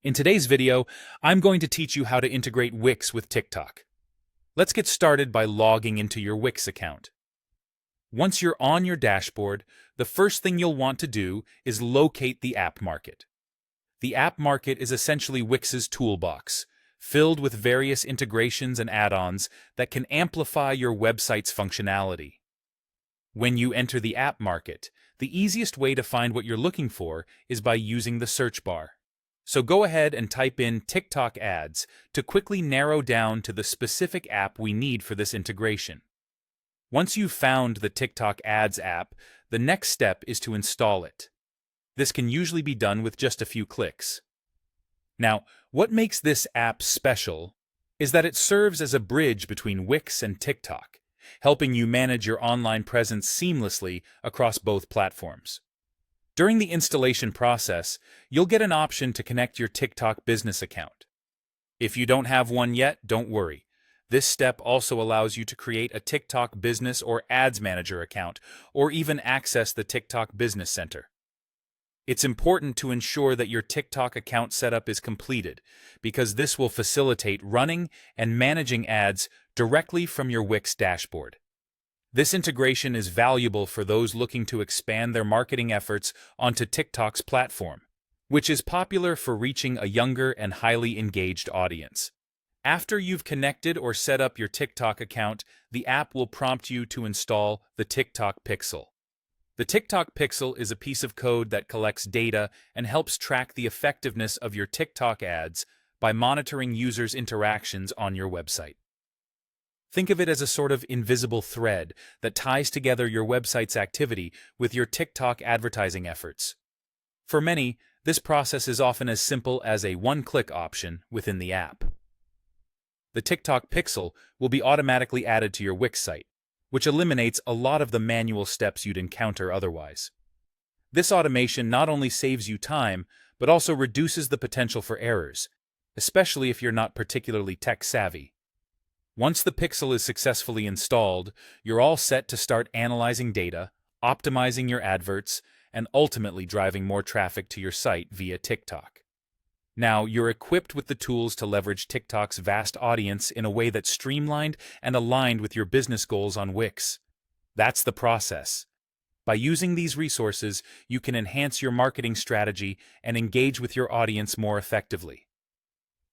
In today's video, I'm going to teach you how to integrate Wix with TikTok. Let's get started by logging into your Wix account. Once you're on your dashboard, the first thing you'll want to do is locate the App Market. The App Market is essentially Wix's toolbox, filled with various integrations and add-ons that can amplify your website's functionality. When you enter the App Market, the easiest way to find what you're looking for is by using the search bar. So go ahead and type in TikTok ads to quickly narrow down to the specific app we need for this integration. Once you've found the TikTok ads app, the next step is to install it. This can usually be done with just a few clicks. Now, what makes this app special is that it serves as a bridge between Wix and TikTok, helping you manage your online presence seamlessly across both platforms. During the installation process, you'll get an option to connect your TikTok business account. If you don't have one yet, don't worry. This step also allows you to create a TikTok business or ads manager account, or even access the TikTok Business Center. It's important to ensure that your TikTok account setup is completed, because this will facilitate running and managing ads directly from your Wix dashboard. This integration is valuable for those looking to expand their marketing efforts onto TikTok's platform, which is popular for reaching a younger and highly engaged audience. After you've connected or set up your TikTok account, the app will prompt you to install the TikTok Pixel. The TikTok Pixel is a piece of code that collects data and helps track the effectiveness of your TikTok ads by monitoring users' interactions on your website. Think of it as a sort of invisible thread that ties together your website's activity with your TikTok advertising efforts. For many, this process is often as simple as a one-click option within the app. The TikTok Pixel will be automatically added to your Wix site, which eliminates a lot of the manual steps you'd encounter otherwise. This automation not only saves you time, but also reduces the potential for errors, especially if you're not particularly tech-savvy. Once the Pixel is successfully installed, you're all set to start analyzing data, optimizing your adverts, and ultimately driving more traffic to your site via TikTok. Now, you're equipped with the tools to leverage TikTok's vast audience in a way that's streamlined and aligned with your business goals on Wix. That's the process. By using these resources, you can enhance your marketing strategy and engage with your audience more effectively.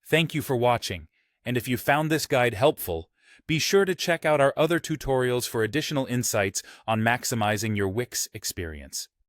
Thank you for watching. And if you found this guide helpful, be sure to check out our other tutorials for additional insights on maximizing your Wix experience.